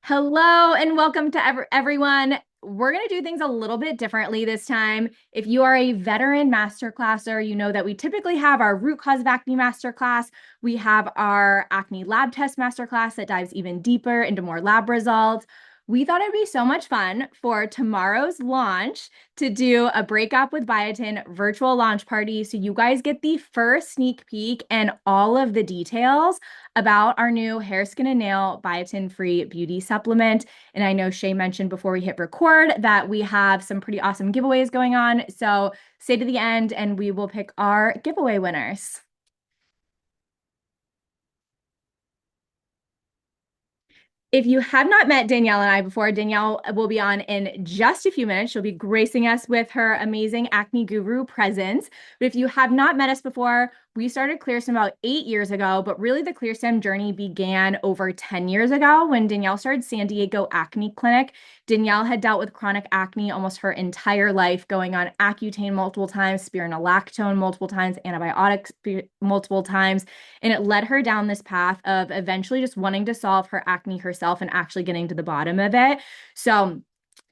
Hello and welcome to everyone. We're going to do things a little bit differently this time. If you are a veteran masterclasser, you know that we typically have our root cause of acne masterclass. We have our acne lab test masterclass that dives even deeper into more lab results. We thought it'd be so much fun for tomorrow's launch to do a breakup with Biotin virtual launch party. So you guys get the first sneak peek and all of the details about our new hair, skin, and nail biotin-free beauty supplement. And I know Shay mentioned before we hit record that we have some pretty awesome giveaways going on. So stay to the end and we will pick our giveaway winners. If you have not met Danielle and I before, Danielle will be on in just a few minutes. She'll be gracing us with her amazing Acne Guru presence. But if you have not met us before, we started Clearstem about 8 years ago, but really the Clearstem journey began over 10 years ago when Danielle started San Diego Acne Clinic. Danielle had dealt with chronic acne almost her entire life, going on Accutane multiple times, spironolactone multiple times, antibiotics multiple times. And it led her down this path of eventually just wanting to solve her acne herself and actually getting to the bottom of it. So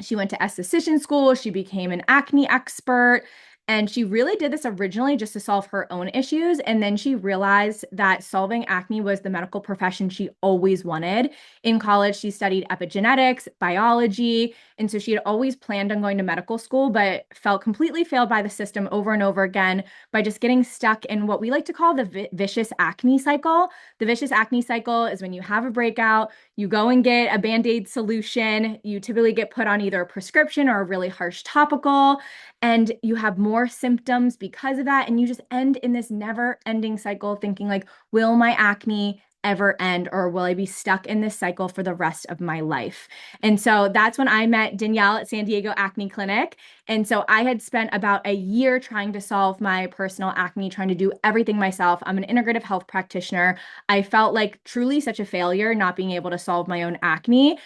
she went to esthetician school. She became an acne expert. And she really did this originally just to solve her own issues. And then she realized that solving acne was the medical profession she always wanted. In college, she studied epigenetics, biology. And so she had always planned on going to medical school, but felt completely failed by the system over and over again by just getting stuck in what we like to call the vicious acne cycle. The vicious acne cycle is when you have a breakout, you go and get a Band-Aid solution. You typically get put on either a prescription or a really harsh topical, and you have more symptoms because of that. And you just end in this never ending cycle thinking like, will my acne ever end, or will I be stuck in this cycle for the rest of my life? And so that's when I met Danielle at San Diego Acne Clinic. And so I had spent about a year trying to solve my personal acne, trying to do everything myself. I'm an integrative health practitioner. I felt like truly such a failure not being able to solve my own acne.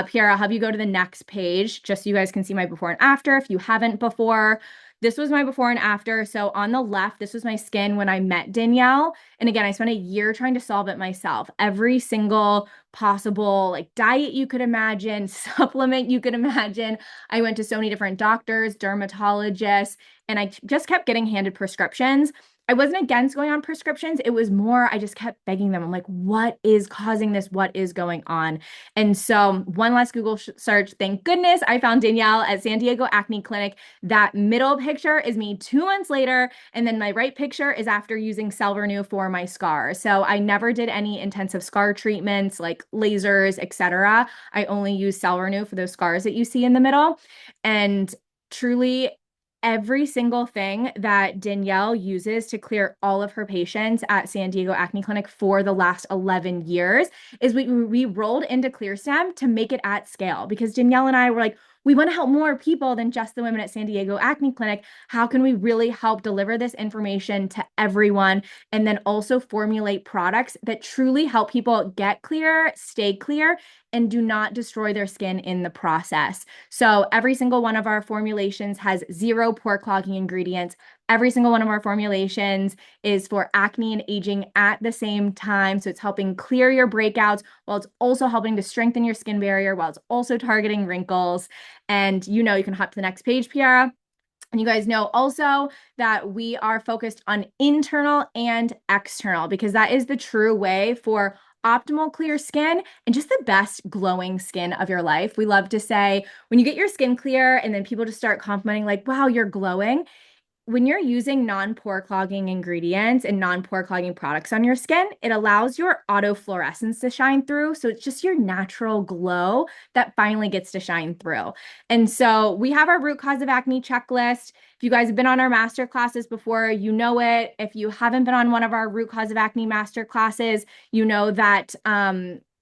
Pierre, I'll have you go to the next page just so you guys can see my before and after if you haven't before. This was my before and after. So on the left, this was my skin when I met Danielle. And again, I spent a year trying to solve it myself. Every single possible like diet you could imagine, supplement you could imagine. I went to so many different doctors, dermatologists, and I just kept getting handed prescriptions. I wasn't against going on prescriptions. It was more, I just kept begging them. I'm like, what is causing this? What is going on? And so one last Google search, thank goodness, I found Danielle at San Diego Acne Clinic. That middle picture is me 2 months later. And then my right picture is after using Celvernu for my scars. So I never did any intensive scar treatments like lasers, etc. I only use Celvernu for those scars that you see in the middle. And truly, every single thing that Danielle uses to clear all of her patients at San Diego Acne Clinic for the last 11 years is we rolled into Clearstem to make it at scale, because Danielle and I were like, we want to help more people than just the women at San Diego Acne Clinic. How can we really help deliver this information to everyone and then also formulate products that truly help people get clear, stay clear, and do not destroy their skin in the process? So every single one of our formulations has 0 pore-clogging ingredients. Every single one of our formulations is for acne and aging at the same time. So it's helping clear your breakouts while it's also helping to strengthen your skin barrier, while it's also targeting wrinkles. And you can hop to the next page, Piara. And you guys know also that we are focused on internal and external, because that is the true way for optimal clear skin and just the best glowing skin of your life. We love to say when you get your skin clear and then people just start complimenting like, wow, you're glowing. When you're using non-pore clogging ingredients and non-pore clogging products on your skin, it allows your autofluorescence to shine through. So it's just your natural glow that finally gets to shine through. And so we have our root cause of acne checklist. If you guys have been on our master classes before, you know it. If you haven't been on one of our root cause of acne master classes, you know that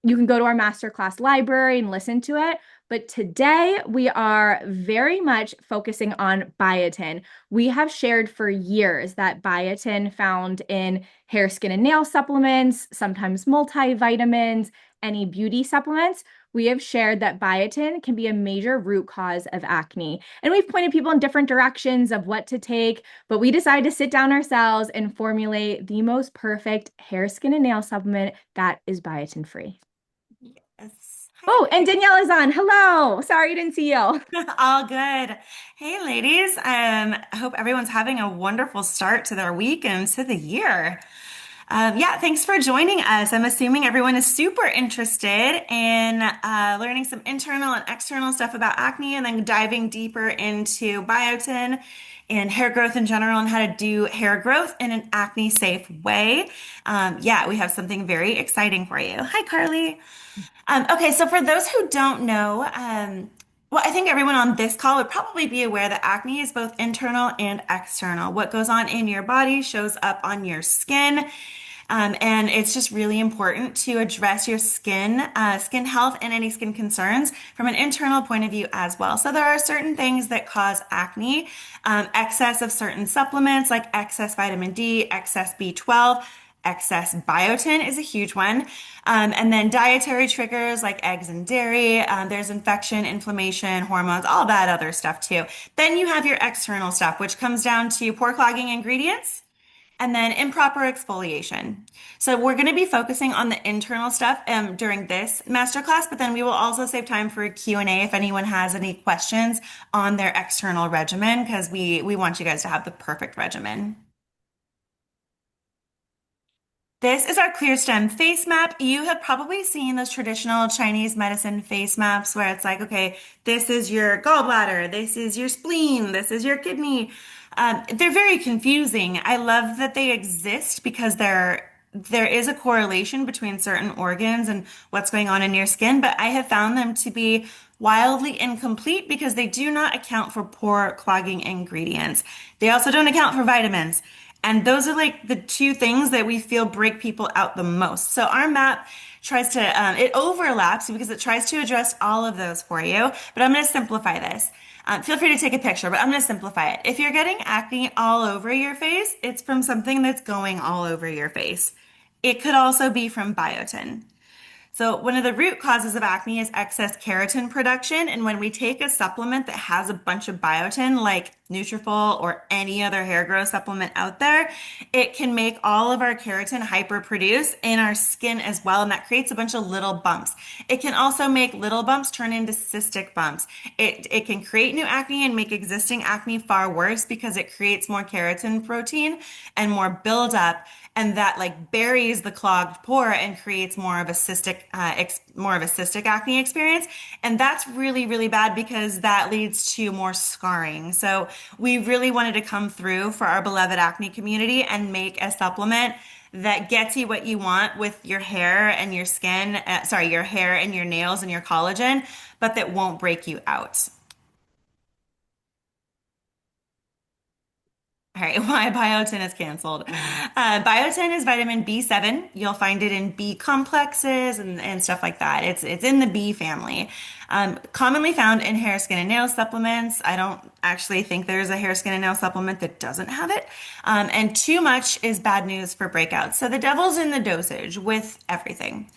you can go to our masterclass library and listen to it. But today we are very much focusing on biotin. We have shared for years that biotin found in hair, skin, and nail supplements, sometimes multivitamins, any beauty supplements. We have shared that biotin can be a major root cause of acne. And we've pointed people in different directions of what to take, but we decided to sit down ourselves and formulate the most perfect hair, skin, and nail supplement that is biotin free. Yes. Oh, Hi. and Danielle is on. Hello. Sorry, I didn't see you. All good. Hey, ladies. I hope everyone's having a wonderful start to their week and to the year. Yeah, thanks for joining us. I'm assuming everyone is super interested in learning some internal and external stuff about acne and then diving deeper into biotin and hair growth in general and how to do hair growth in an acne safe way. Yeah, we have something very exciting for you. Hi, Carly. Okay, so for those who don't know, well, I think everyone on this call would probably be aware that acne is both internal and external. What goes on in your body shows up on your skin. And it's just really important to address your skin health and any skin concerns from an internal point of view as well. So there are certain things that cause acne, excess of certain supplements like excess vitamin D, excess B12, excess biotin is a huge one. And then dietary triggers like eggs and dairy. There's infection, inflammation, hormones, all that other stuff too. Then you have your external stuff, which comes down to pore clogging ingredients and then improper exfoliation. So we're going to be focusing on the internal stuff during this masterclass, but then we will also save time for a Q&A if anyone has any questions on their external regimen, because we want you guys to have the perfect regimen. This is our Clearstem face map. You have probably seen those traditional Chinese medicine face maps where it's like, okay, this is your gallbladder, this is your spleen, this is your kidney. They're very confusing. I love that they exist because there is a correlation between certain organs and what's going on in your skin, but I have found them to be wildly incomplete because they do not account for pore clogging ingredients. They also don't account for vitamins. And those are like the two things that we feel break people out the most. So our map tries to, it overlaps because it tries to address all of those for you. But I'm going to simplify this. Feel free to take a picture, but I'm going to simplify it. If you're getting acne all over your face, it's from something that's going all over your face. It could also be from biotin. So one of the root causes of acne is excess keratin production. And when we take a supplement that has a bunch of biotin, like Nutrafol or any other hair growth supplement out there, it can make all of our keratin hyperproduce in our skin as well. And that creates a bunch of little bumps. It can also make little bumps turn into cystic bumps. It can create new acne and make existing acne far worse because it creates more keratin protein and more buildup, and that like buries the clogged pore and creates more of a cystic acne experience. And that's really, really bad because that leads to more scarring. So we really wanted to come through for our beloved acne community and make a supplement that gets you what you want with your hair and your skin, your hair and your nails and your collagen, but that won't break you out. All right, why biotin is canceled. Biotin is vitamin B7. You'll find it in B complexes and stuff like that. It's in the B family. Commonly found in hair, skin, and nail supplements. I don't actually think there's a hair, skin, and nail supplement that doesn't have it. And too much is bad news for breakouts. So the devil's in the dosage with everything.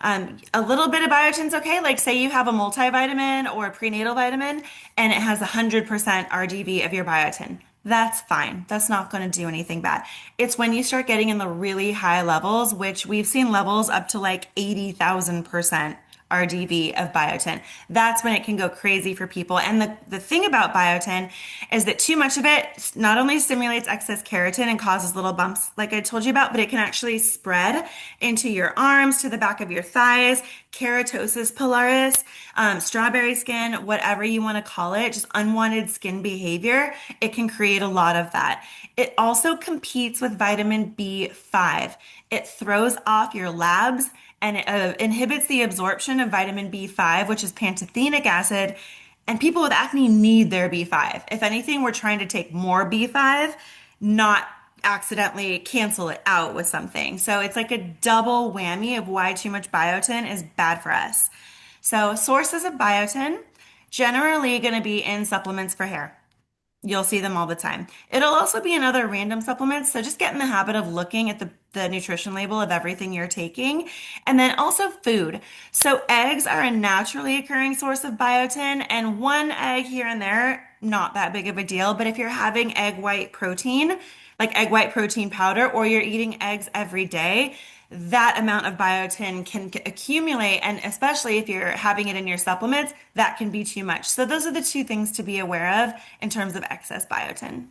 A little bit of biotin's okay. Like say you have a multivitamin or a prenatal vitamin and it has 100% RDV of your biotin. That's fine. That's not going to do anything bad. It's when you start getting in the really high levels, which we've seen levels up to like 80,000% RDV of biotin. That's when it can go crazy for people. And the thing about biotin is that too much of it not only stimulates excess keratin and causes little bumps, like I told you about, but it can actually spread into your arms, to the back of your thighs, keratosis pilaris, strawberry skin, whatever you want to call it, just unwanted skin behavior. It can create a lot of that. It also competes with vitamin B5. It throws off your labs and it inhibits the absorption of vitamin B5, which is pantothenic acid. And people with acne need their B5. If anything, we're trying to take more B5, not accidentally cancel it out with something. So it's like a double whammy of why too much biotin is bad for us. So sources of biotin generally going to be in supplements for hair. You'll see them all the time. It'll also be in other random supplements. So just get in the habit of looking at the nutrition label of everything you're taking. And then also food. So eggs are a naturally occurring source of biotin, and one egg here and there, not that big of a deal. But if you're having egg white protein, like egg white protein powder, or you're eating eggs every day, that amount of biotin can accumulate. And especially if you're having it in your supplements, that can be too much. So those are the two things to be aware of in terms of excess biotin.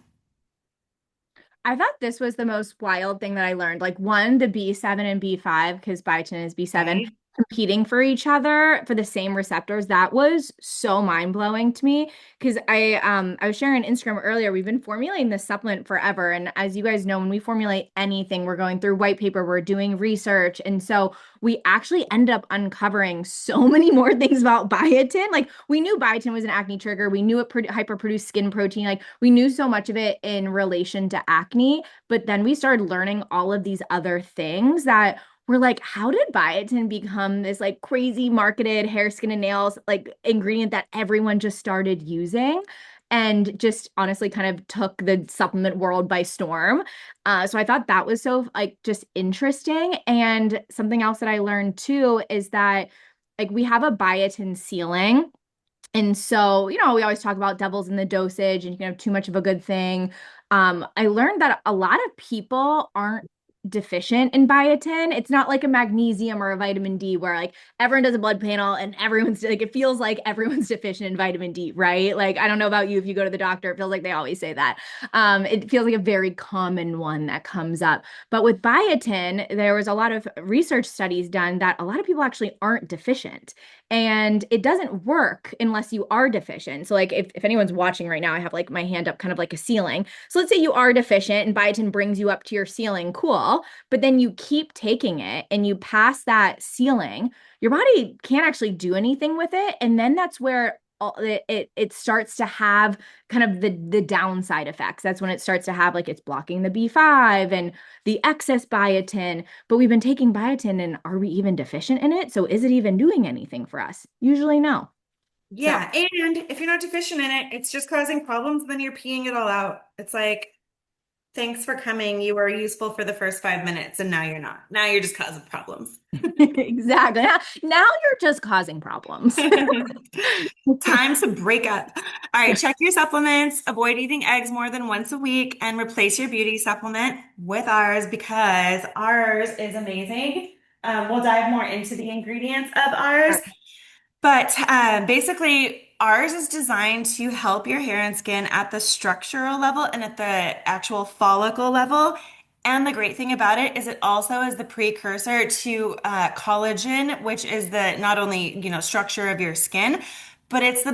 I thought this was the most wild thing that I learned. Like one, the B7 and B5, because biotin is B7, Right? competing for each other for the same receptors. That was so mind-blowing to me. Because I was sharing on Instagram earlier, we've been formulating this supplement forever. And as you guys know, when we formulate anything, we're going through white paper, we're doing research. And so we actually end up uncovering so many more things about biotin. Like we knew biotin was an acne trigger. We knew it hyperproduced skin protein. Like we knew so much of it in relation to acne, but then we started learning all of these other things that we're like, how did biotin become this like crazy marketed hair, skin, and nails like ingredient that everyone just started using? And just honestly kind of took the supplement world by storm. So I thought that was so like just interesting. And something else that I learned too is that like we have a biotin ceiling. And so, we always talk about devils in the dosage and you can have too much of a good thing. I learned that a lot of people aren't deficient in biotin. It's not like a magnesium or a vitamin D where like everyone does a blood panel and everyone's like it feels like everyone's deficient in vitamin D, right? Like I don't know about you if you go to the doctor, it feels like they always say that. It feels like a very common one that comes up. But with biotin, there was a lot of research studies done that a lot of people actually aren't deficient. And it doesn't work unless you are deficient. So, like, if anyone's watching right now, I have like my hand up kind of like a ceiling. So, let's say you are deficient and biotin brings you up to your ceiling, cool. But then you keep taking it and you pass that ceiling, your body can't actually do anything with it. And then that's where it starts to have kind of the downside effects. That's when it starts to have like it's blocking the B5 and the excess biotin. But we've been taking biotin and are we even deficient in it? So is it even doing anything for us? Usually no. So Yeah, and if you're not deficient in it, it's just causing problems, then you're peeing it all out. It's like, thanks for coming. You were useful for the first 5 minutes, and now you're not. Now you're just causing problems. exactly. Now you're just causing problems. Time to break up. All right, check your supplements. Avoid eating eggs more than once a week and replace your beauty supplement with ours because ours is amazing. We'll dive more into the ingredients of ours. But basically, ours is designed to help your hair and skin at the structural level and at the actual follicle level. And the great thing about it is it also is the precursor to collagen, which is the not only, structure of your skin, but it's the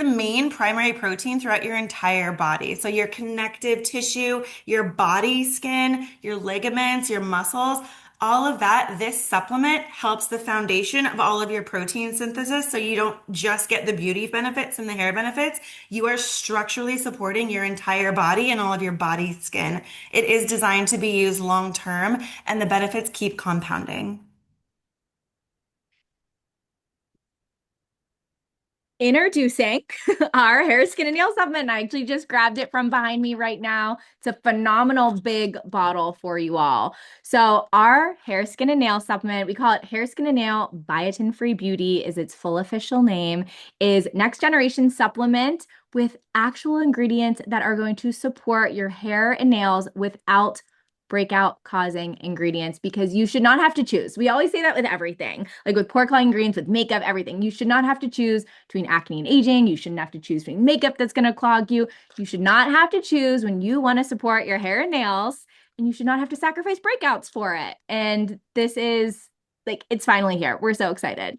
main primary protein throughout your entire body. So your connective tissue, your body skin, your ligaments, your muscles, all of that, this supplement helps the foundation of all of your protein synthesis. So you don't just get the beauty benefits and the hair benefits. You are structurally supporting your entire body and all of your body skin. It is designed to be used long term, and the benefits keep compounding. Introducing our hair, skin, and nail supplement. I actually just grabbed it from behind me right now. It's a phenomenal big bottle for you all. So, our hair, skin, and nail supplement, we call it Hair, Skin, and Nail Biotin-Free Beauty, is its full official name, is next generation supplement with actual ingredients that are going to support your hair and nails without breakout causing ingredients because you should not have to choose. We always say that with everything, like with pore-clogging ingredients, with makeup, everything. You should not have to choose between acne and aging. You shouldn't have to choose between makeup that's going to clog you. You should not have to choose when you want to support your hair and nails, and you should not have to sacrifice breakouts for it. And this is like, it's finally here. We're so excited.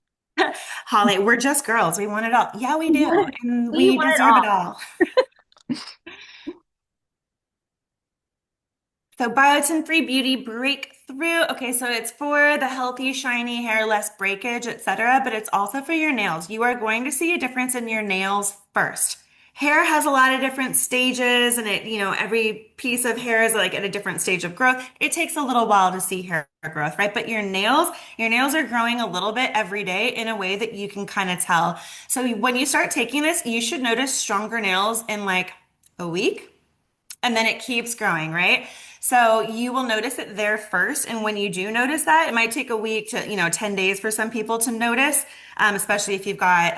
Holly, we're just girls. We want it all. Yeah, we We do. want And we we want it deserve it all. all. So biotin-free beauty breakthrough. Okay, so it's for the healthy, shiny hair, less breakage, etc., but it's also for your nails. You are going to see a difference in your nails first. Hair has a lot of different stages and every piece of hair is like at a different stage of growth. It takes a little while to see hair growth, right? But your nails are growing a little bit every day in a way that you can kind of tell. So when you start taking this, you should notice stronger nails in like a week, and then it keeps growing, right? So you will notice it there first. And when you do notice that, it might take a week to, 10 days for some people to notice, especially if you've got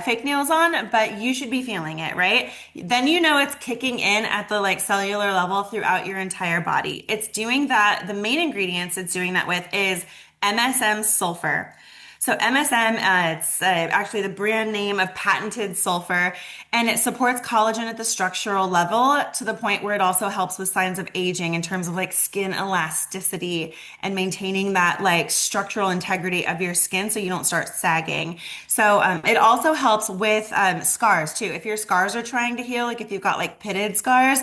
fake nails on, but you should be feeling it, right? Then you know it's kicking in at the like cellular level throughout your entire body. It's doing that. The main ingredients it's doing that with is MSM sulfur. So MSM, it's actually the brand name of patented sulfur, and it supports collagen at the structural level to the point where it also helps with signs of aging in terms of like skin elasticity and maintaining that like structural integrity of your skin so you don't start sagging. So it also helps with scars too. If your scars are trying to heal, like if you've got like pitted scars,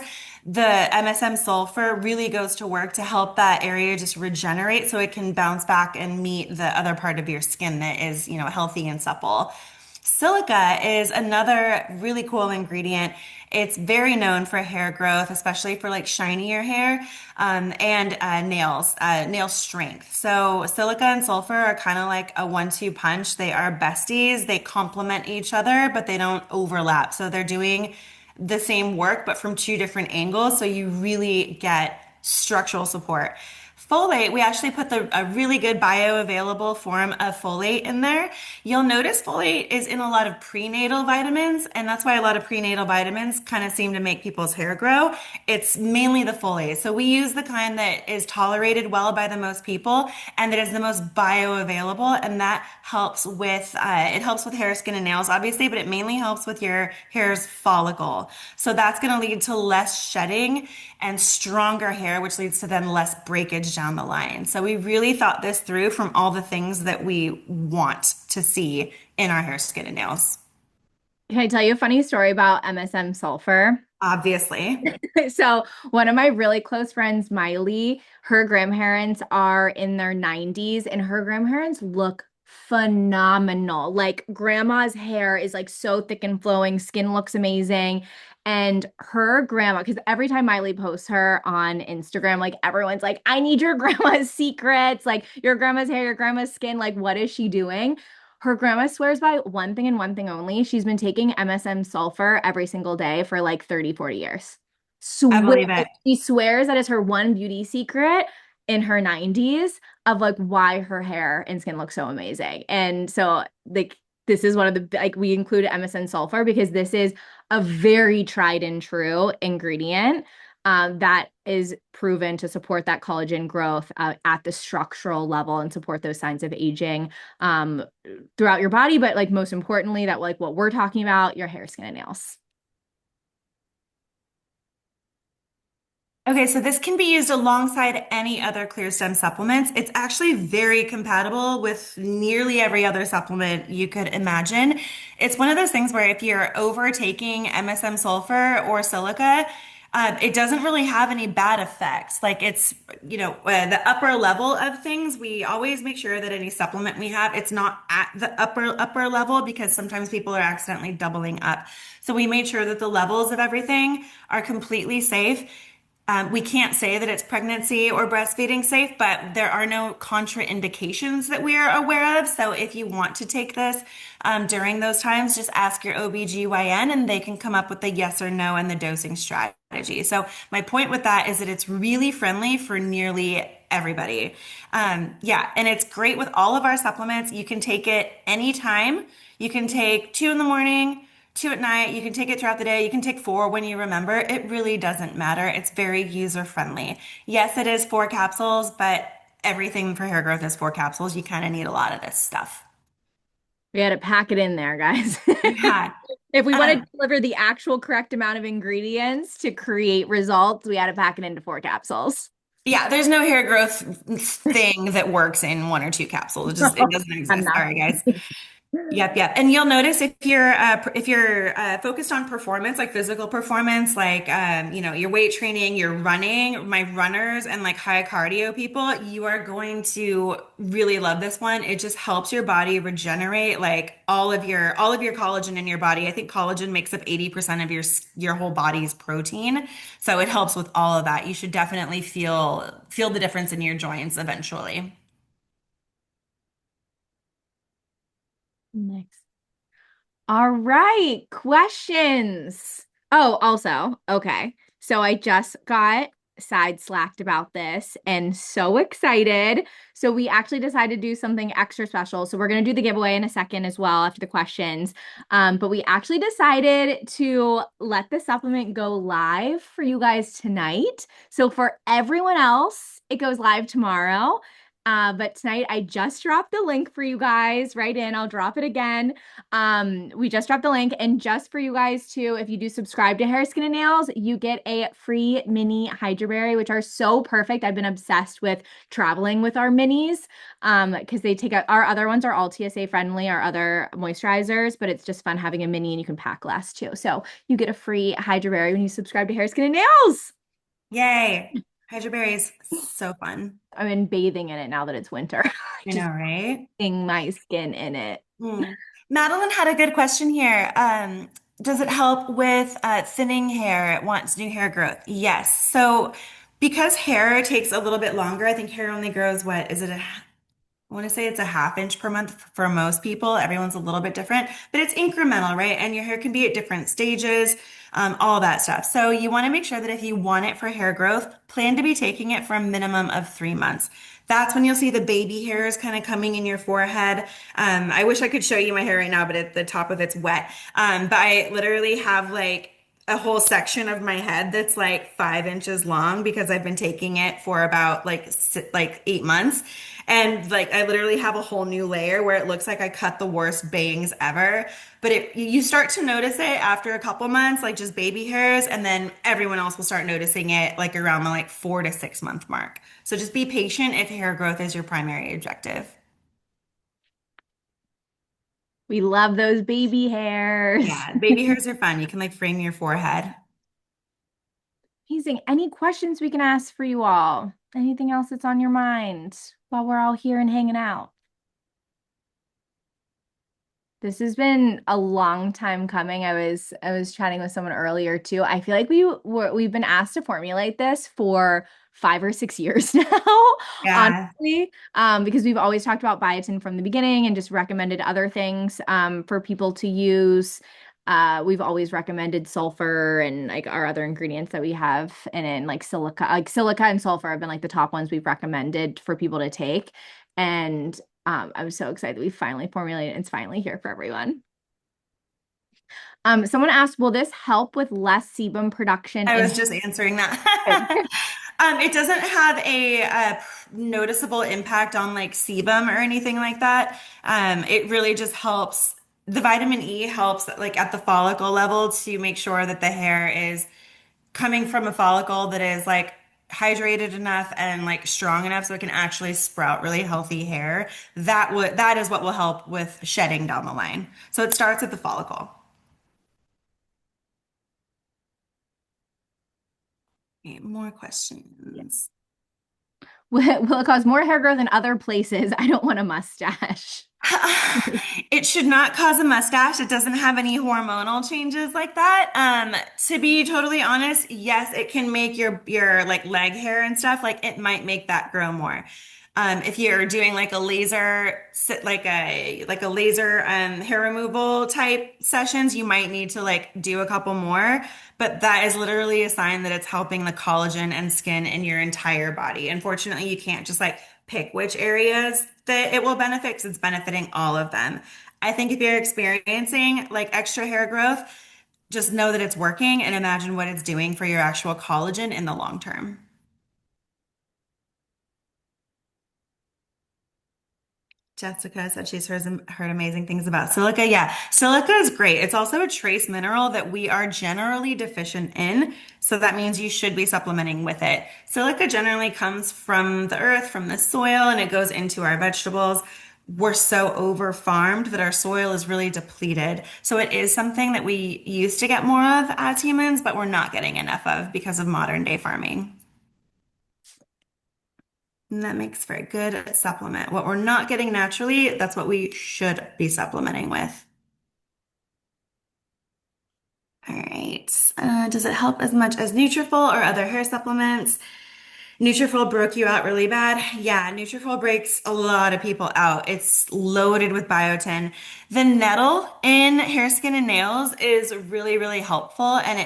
the MSM sulfur really goes to work to help that area just regenerate so it can bounce back and meet the other part of your skin that is, healthy and supple. Silica is another really cool ingredient. It's very known for hair growth, especially for like shinier hair, and nail strength. So silica and sulfur are kind of like a 1-2 punch. They are besties. They complement each other, but they don't overlap. So they're doing the same work, but from two different angles. So you really get structural support. Folate, we actually put a really good bioavailable form of folate in there. You'll notice folate is in a lot of prenatal vitamins, and that's why a lot of prenatal vitamins kind of seem to make people's hair grow. It's mainly the folate. So we use the kind that is tolerated well by the most people and that is the most bioavailable, and that helps with it helps with hair, skin, and nails, obviously, but it mainly helps with your hair's follicle. So that's going to lead to less shedding and stronger hair, which leads to then less breakage down the line. So we really thought this through from all the things that we want to see in our hair, skin, and nails. Can I tell you a funny story about MSM sulfur? Obviously. So, one of my really close friends, Miley, her grandparents are in their 90s, and her grandparents look phenomenal. Like, grandma's hair is like so thick and flowing, skin looks amazing. And her grandma, because every time Miley posts her on Instagram, like everyone's like, I need your grandma's secrets, like your grandma's hair, your grandma's skin, like, what is she doing? Her grandma swears by one thing and one thing only. She's been taking MSM sulfur every single day for like 30, 40 years. I Swear, believe it. she swears that is her one beauty secret in her 90s of like why her hair and skin look so amazing. And so like this is one of the like we included MSM sulfur because this is a very tried and true ingredient that is proven to support that collagen growth at the structural level and support those signs of aging um, throughout your body, but like most importantly, that like what we're talking about, your hair, skin, and nails. Okay, so this can be used alongside any other Clearstem supplements. It's actually very compatible with nearly every other supplement you could imagine. It's one of those things where if you're overtaking MSM sulfur or silica, it doesn't really have any bad effects. Like it's, the upper level of things, we always make sure that any supplement we have, it's not at the upper level because sometimes people are accidentally doubling up. So we made sure that the levels of everything are completely safe. We can't say that it's pregnancy or breastfeeding safe, but there are no contraindications that we are aware of. So if you want to take this during those times, just ask your OBGYN and they can come up with the yes or no and the dosing strategy. So my point with that is that it's really friendly for nearly everybody. Yeah, and it's great with all of our supplements. You can take it anytime. You can take 2 in the morning, 2 at night. You can take it throughout the day. You can take 4 when you remember. It really doesn't matter. It's very user friendly. Yes, it is 4 capsules, but everything for hair growth is 4 capsules. You kind of need a lot of this stuff. We had to pack it in there, guys. Yeah. If we want to Um, deliver the actual correct amount of ingredients to create results, we had to pack it into 4 capsules. yeah, there's no hair growth thing that works in 1 or 2 capsules. It doesn't I'm exist. not. Sorry, guys. Yep, yep. And you'll notice if you're focused on performance, like physical performance, like your weight training, your running, my runners and like high cardio people, you are going to really love this one. It just helps your body regenerate like all of your collagen in your body. I think collagen makes up 80% of your whole body's protein. So it helps with all of that. You should definitely feel the difference in your joints eventually. Next. All right, questions. Oh, also, okay. So I just got side slacked about this and so excited. So we actually decided to do something extra special. So we're going to do the giveaway in a second as well after the questions. But we actually decided to let the supplement go live for you guys tonight. So for everyone else, it goes live tomorrow. But tonight I just dropped the link for you guys right in. I'll drop it again. We just dropped the link, and just for you guys too, if you do subscribe to Hair, Skin, and Nails, you get a free mini Hydra Berry, which are so perfect. I've been obsessed with traveling with our minis, because they take out our other ones are all TSA friendly, our other moisturizers, but it's just fun having a mini and you can pack less too. So you get a free Hydra Berry when you subscribe to Hair, Skin, and Nails. Yay. Hydro berries, so fun. I've been bathing in it now that it's winter. I Just know, right? getting my skin in it. Hmm. Madeline had a good question here. Does it help with thinning hair? It wants new hair growth. Yes. So because hair takes a little bit longer, I think hair only grows, what is it, I want to say it's a half inch per month for most people. Everyone's a little bit different, but it's incremental, right? And your hair can be at different stages, all that stuff. So you want to make sure that if you want it for hair growth, plan to be taking it for a minimum of 3 months. That's when you'll see the baby hairs kind of coming in your forehead. I wish I could show you my hair right now, but at the top of it's wet. But I literally have like a whole section of my head that's like 5 inches long because I've been taking it for about like 8 months. And like I literally have a whole new layer where it looks like I cut the worst bangs ever. But you start to notice it after a couple months, like just baby hairs, and then everyone else will start noticing it like around the like 4 to 6 month mark. So just be patient if hair growth is your primary objective. We love those baby hairs. Yeah, baby hairs are fun. You can like frame your forehead. Amazing. Any questions we can ask for you all? Anything else that's on your mind while we're all here and hanging out? This has been a long time coming. I was chatting with someone earlier too. I feel like we've been asked to formulate this for 5 or 6 years now, Yeah. honestly, because we've always talked about biotin from the beginning and just recommended other things for people to use. We've always recommended sulfur and like our other ingredients that we have, and then like silica and sulfur have been like the top ones we've recommended for people to take. And I'm so excited we finally formulated it. It's finally here for everyone. Someone asked, will this help with less sebum production I in was just answering that. It doesn't have a noticeable impact on like sebum or anything like that. It really just helps. The vitamin E helps like at the follicle level to make sure that the hair is coming from a follicle that is like hydrated enough and like strong enough so it can actually sprout really healthy hair. That is what will help with shedding down the line. So it starts at the follicle. Okay, more questions. will it cause more hair growth in other places? I don't want a mustache. It should not cause a mustache. It doesn't have any hormonal changes like that. To be totally honest, yes, it can make your like leg hair and stuff like it might make that grow more. If you're doing like a laser like a laser hair removal type sessions, you might need to like do a couple more. But that is literally a sign that it's helping the collagen and skin in your entire body. Unfortunately, you can't just like pick which areas that it will benefit because it's benefiting all of them. I think if you're experiencing like extra hair growth, just know that it's working and imagine what it's doing for your actual collagen in the long term. Jessica said she's heard amazing things about silica. Yeah, silica is great. It's also a trace mineral that we are generally deficient in. So that means you should be supplementing with it. Silica generally comes from the earth, from the soil, and it goes into our vegetables. We're so over farmed that our soil is really depleted. So it is something that we used to get more of as humans, but we're not getting enough of because of modern day farming. And that makes for a good supplement. What we're not getting naturally, that's what we should be supplementing with. All right. Does it help as much as Nutrafol or other hair supplements? Nutrafol broke you out really bad. Yeah, Nutrafol breaks a lot of people out. It's loaded with biotin. The nettle in hair, skin, and nails is really, really helpful, and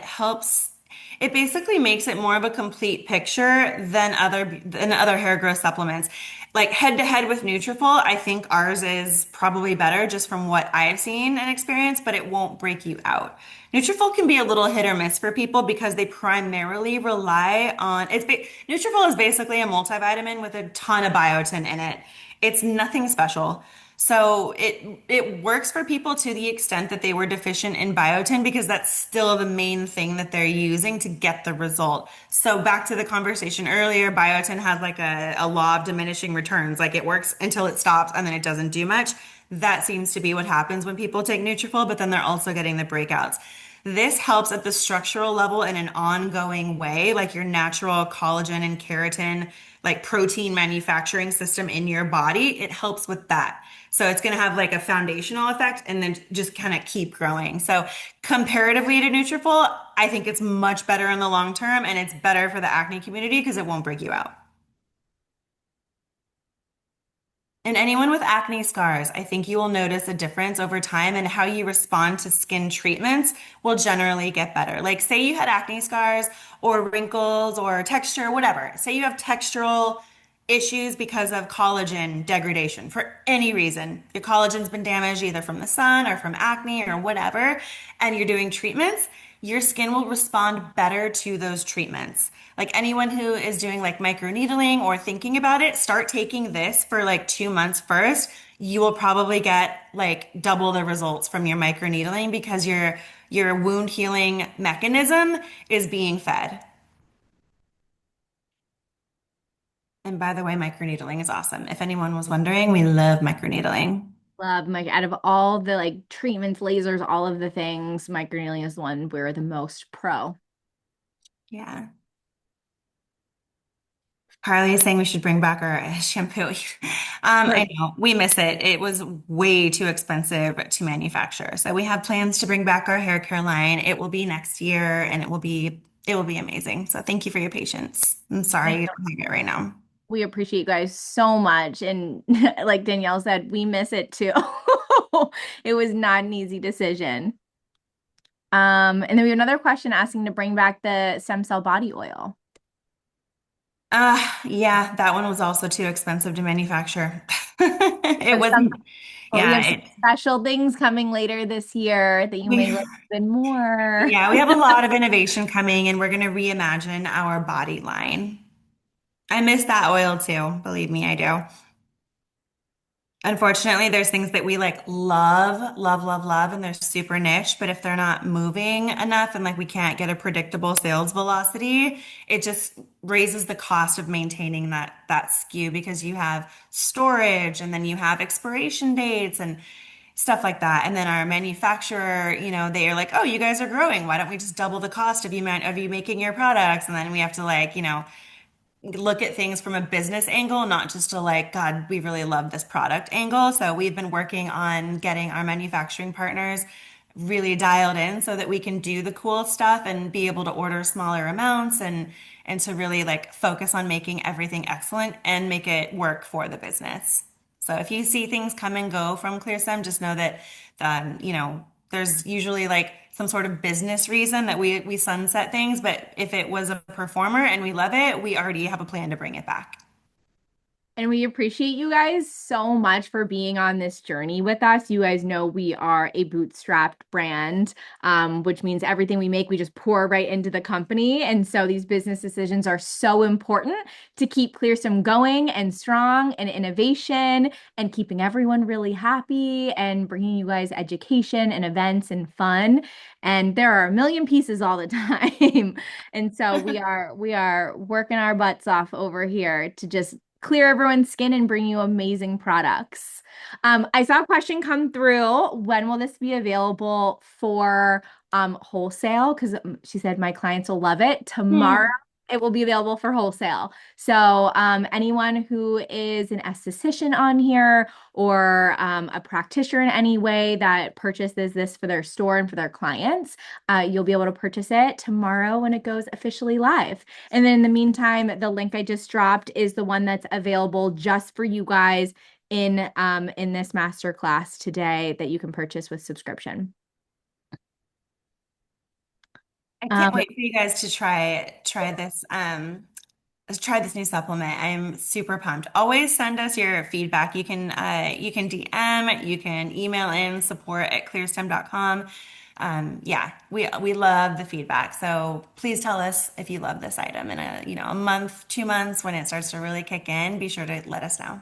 It basically makes it more of a complete picture than other hair growth supplements. Like head to head with Nutrafol, I think ours is probably better just from what I've seen and experienced, but it won't break you out. Nutrafol can be a little hit or miss for people because they primarily rely on Nutrafol is basically a multivitamin with a ton of biotin in it. It's nothing special. So it works for people to the extent that they were deficient in biotin because that's still the main thing that they're using to get the result. So back to the conversation earlier, biotin has like a law of diminishing returns. Like it works until it stops and then it doesn't do much. That seems to be what happens when people take Nutrafol, but then they're also getting the breakouts. This helps at the structural level in an ongoing way, like your natural collagen and keratin, like protein manufacturing system in your body. It helps with that. So it's going to have like a foundational effect and then just kind of keep growing. So comparatively to Nutrafol, I think it's much better in the long term and it's better for the acne community because it won't break you out. And anyone with acne scars, I think you will notice a difference over time and how you respond to skin treatments will generally get better. Like say you had acne scars or wrinkles or texture, whatever. Say you have textural issues because of collagen degradation for any reason. Your collagen's been damaged either from the sun or from acne or whatever, and you're doing treatments, your skin will respond better to those treatments. Like anyone who is doing like microneedling or thinking about it, start taking this for like 2 months first. You will probably get like double the results from your microneedling because your wound healing mechanism is being fed. And by the way, microneedling is awesome. If anyone was wondering, we love microneedling. Love like out of all the like treatments, lasers, all of the things, microneedling is the one we're the most pro. Yeah. Carly is saying we should bring back our shampoo. I know we miss it. It was way too expensive to manufacture. So we have plans to bring back our hair care line. It will be next year and it will be amazing. So thank you for your patience. I'm sorry you don't have it right now. We appreciate you guys so much. And like Danielle said, we miss it too. It was not an easy decision. And then we have another question asking to bring back the stem cell body oil. Yeah, that one was also too expensive to manufacture. It But wasn't, we yeah, have some special things coming later this year that you we, may like even more. yeah, we have a lot of innovation coming and we're going to reimagine our body line. I miss that oil too. Believe me, I do. Unfortunately, there's things that we like love, love, love, love, and they're super niche. But if they're not moving enough and like we can't get a predictable sales velocity, it just raises the cost of maintaining that SKU because you have storage and then you have expiration dates and stuff like that. And then our manufacturer, they are like, "Oh, you guys are growing. Why don't we just double the cost of you making your products?" And then we have to like, look at things from a business angle, not just a like, God, we really love this product angle. So we've been working on getting our manufacturing partners really dialed in so that we can do the cool stuff and be able to order smaller amounts and to really like focus on making everything excellent and make it work for the business. So if you see things come and go from Clearstem, just know that there's usually like some sort of business reason that we sunset things, but if it was a performer and we love it, we already have a plan to bring it back. And we appreciate you guys so much for being on this journey with us. You guys know we are a bootstrapped brand, which means everything we make, we just pour right into the company. And so these business decisions are so important to keep Clearstem going and strong and innovation and keeping everyone really happy and bringing you guys education and events and fun. And there are a million pieces all the time. And so we are working our butts off over here to just clear everyone's skin and bring you amazing products. I saw a question come through. When will this be available for wholesale? Because she said my clients will love it. Tomorrow Hmm. it will be available for wholesale. So anyone who is an esthetician on here or a practitioner in any way that purchases this for their store and for their clients, you'll be able to purchase it tomorrow when it goes officially live. And then in the meantime, the link I just dropped is the one that's available just for you guys in this masterclass today that you can purchase with subscription. I can't Um, wait for you guys to try this new supplement. I'm super pumped. Always send us your feedback. You can DM, you can email in support@clearstem.com. Yeah, we love the feedback. So please tell us if you love this item in a month, 2 months when it starts to really kick in. Be sure to let us know.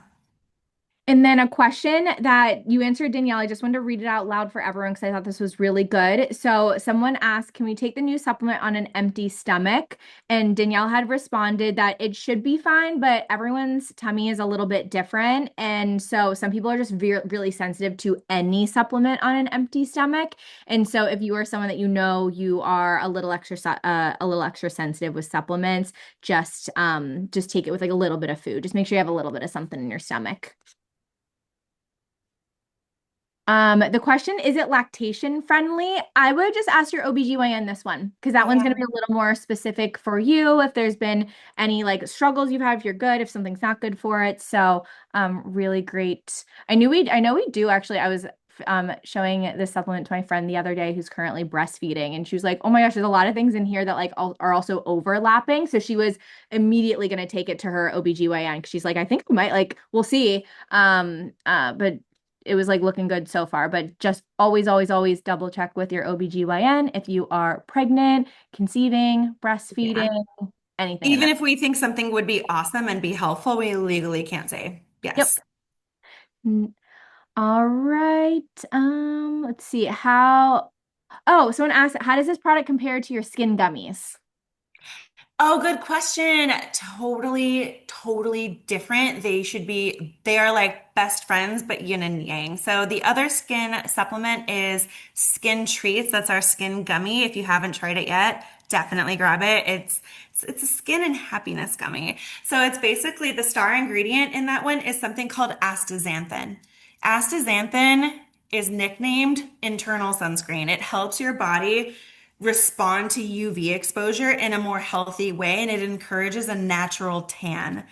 And then a question that you answered, Danielle, I just wanted to read it out loud for everyone because I thought this was really good. So, someone asked, can we take the new supplement on an empty stomach? And Danielle had responded that it should be fine, but everyone's tummy is a little bit different. And so, some people are just really sensitive to any supplement on an empty stomach. And so, if you are someone that you know you are a little extra sensitive with supplements, just take it with like a little bit of food. Just make sure you have a little bit of something in your stomach. The question, is it lactation friendly? I would just ask your OBGYN this one because that one's going to be Yeah. a little more specific for you if there's been any like struggles you've had, if you're good, if something's not good for it. So, really great. I know we do actually. I was showing this supplement to my friend the other day who's currently breastfeeding and she was like, "Oh my gosh, there's a lot of things in here that like are also overlapping." So she was immediately going to take it to her OBGYN because she's like, "I think I might like we'll see." But it was like looking good so far, but just always, always, always double check with your OBGYN if you are pregnant, conceiving, breastfeeding, Yeah. anything in Even that. if we think something would be awesome and be helpful, we legally can't say Yep. yes. All right. Let's see. Someone asked, how does this product compare to your skin gummies? Oh, good question. Totally, totally different. They are like best friends, but yin and yang. So the other skin supplement is Skin Treats. That's our skin gummy. If you haven't tried it yet, definitely grab it. It's a skin and happiness gummy. So it's basically the star ingredient in that one is something called astaxanthin. Astaxanthin is nicknamed internal sunscreen. It helps your body respond to UV exposure in a more healthy way and it encourages a natural tan.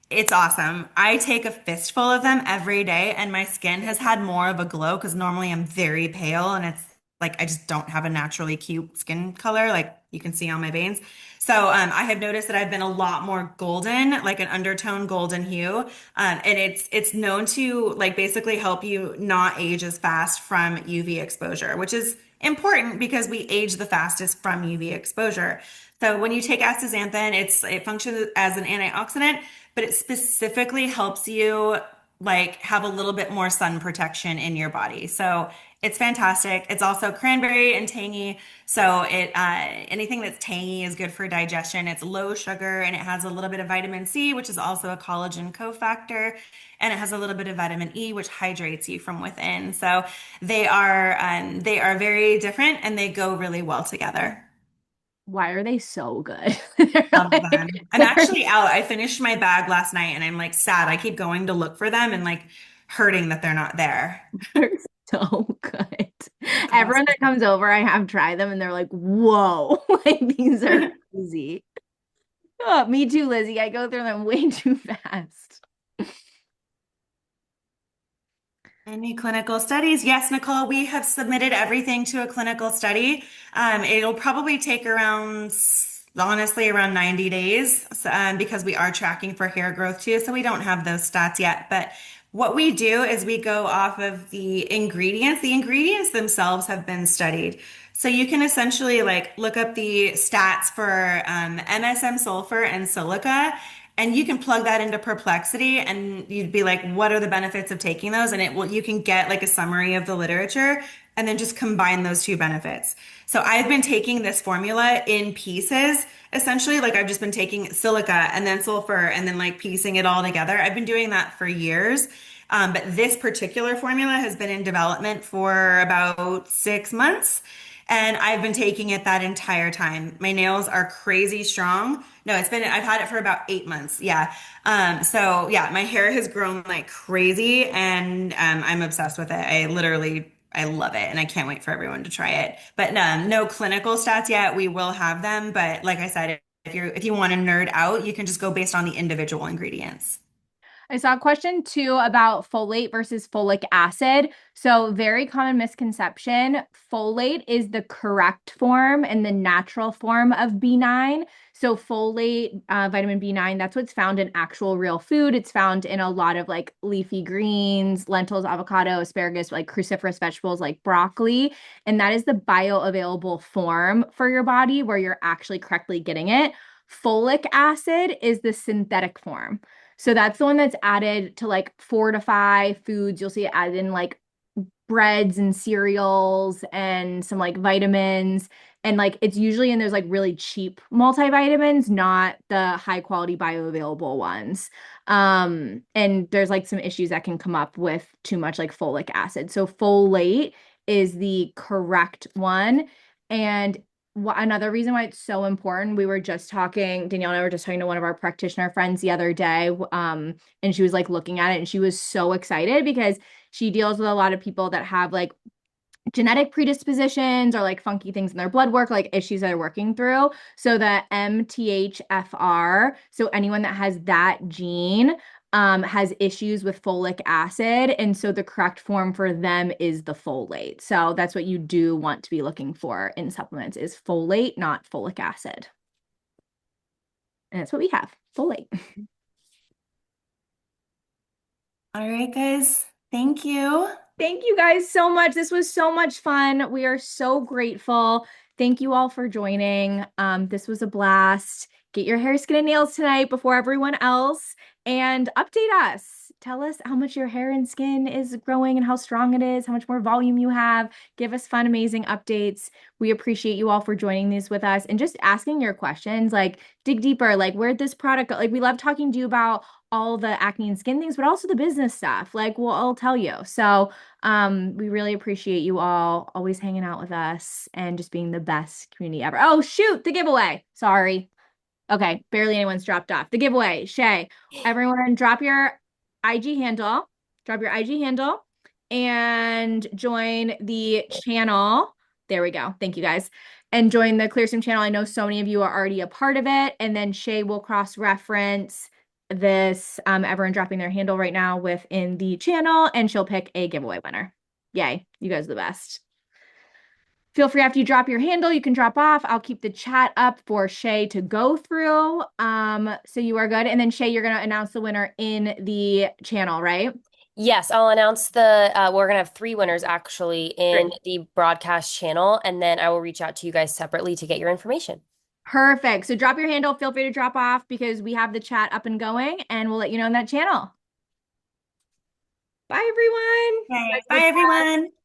It's awesome. I take a fistful of them every day and my skin has had more of a glow because normally I'm very pale and it's like I just don't have a naturally cute skin color like you can see on my veins. So I have noticed that I've been a lot more golden, like an undertone golden hue. And it's known to like basically help you not age as fast from UV exposure, which is important because we age the fastest from UV exposure. So when you take astaxanthin, it functions as an antioxidant, but it specifically helps you like have a little bit more sun protection in your body. So it's fantastic. It's also cranberry and tangy. So anything that's tangy is good for digestion. It's low sugar and it has a little bit of vitamin C, which is also a collagen cofactor, and it has a little bit of vitamin E, which hydrates you from within. So they are very different and they go really well together. Why are they so good? They're Love like, them. I'm they're actually out. I finished my bag last night and I'm like sad. I keep going to look for them and like hurting that they're not there. they're so good. Yes. Everyone that comes over, I have tried them and they're like, whoa, like these are crazy. Oh, me too, Lizzie. I go through them way too fast. Any clinical studies? Yes, Nicole, we have submitted everything to a clinical study. It'll probably take honestly, around 90 days because we are tracking for hair growth too. So we don't have those stats yet. But what we do is we go off of the ingredients. The ingredients themselves have been studied. So you can essentially like look up the stats for MSM sulfur and silica, and you can plug that into Perplexity, and you'd be like, "What are the benefits of taking those?" And you can get like a summary of the literature, and then just combine those two benefits. So I've been taking this formula in pieces. Essentially, like I've just been taking silica and then sulfur and then like piecing it all together. I've been doing that for years. But this particular formula has been in development for about 6 months. And I've been taking it that entire time. My nails are crazy strong. No, I've had it for about 8 months. Yeah. So yeah, my hair has grown like crazy and I'm obsessed with it. I love it and I can't wait for everyone to try it. But no clinical stats yet. We will have them. But like I said, if you want to nerd out, you can just go based on the individual ingredients. I saw a question too about folate versus folic acid. So, very common misconception. Folate is the correct form and the natural form of B9. So, folate, vitamin B9, that's what's found in actual real food. It's found in a lot of like leafy greens, lentils, avocado, asparagus, like cruciferous vegetables like broccoli. And that is the bioavailable form for your body where you're actually correctly getting it. Folic acid is the synthetic form. So that's the one that's added to like fortify foods. You'll see it added in like breads and cereals and some like vitamins. And like it's usually in those like really cheap multivitamins, not the high quality bioavailable ones. And there's like some issues that can come up with too much like folic acid. So folate is the correct one. And another reason why it's so important, we were just talking, Danielle and I were just talking to one of our practitioner friends the other day, and she was like looking at it and she was so excited because she deals with a lot of people that have like genetic predispositions or like funky things in their blood work, like issues that are working through. So the MTHFR, so anyone that has that gene has issues with folic acid. And so the correct form for them is the folate. So that's what you do want to be looking for in supplements is folate, not folic acid. And that's what we have, folate. All right, guys. Thank you. Thank you guys so much. This was so much fun. We are so grateful. Thank you all for joining. This was a blast. Get your hair, skin, and nails tonight before everyone else and update us. Tell us how much your hair and skin is growing and how strong it is, how much more volume you have. Give us fun, amazing updates. We appreciate you all for joining these with us and just asking your questions. Like, dig deeper. Like, where'd this product go? Like, we love talking to you about all the acne and skin things, but also the business stuff. Like, we'll all tell you. So, we really appreciate you all always hanging out with us and just being the best community ever. Oh, shoot, the giveaway. Sorry. Okay, barely anyone's dropped off. The giveaway, Shay. Everyone, drop your IG handle, and join the channel. There we go. Thank you guys. And join the Clearstem channel. I know so many of you are already a part of it. And then Shay will cross-reference this, everyone dropping their handle right now within the channel, and she'll pick a giveaway winner. Yay, you guys are the best. Feel free after you drop your handle, you can drop off. I'll keep the chat up for Shay to go through. So you are good. And then Shay, you're gonna announce the winner in the channel, right? Yes, I'll announce we're gonna have three winners actually in Great. the broadcast channel, and then I will reach out to you guys separately to get your information. Perfect. So drop your handle, feel free to drop off because we have the chat up and going and we'll let you know in that channel. Bye everyone. You Okay. guys are Bye, the everyone.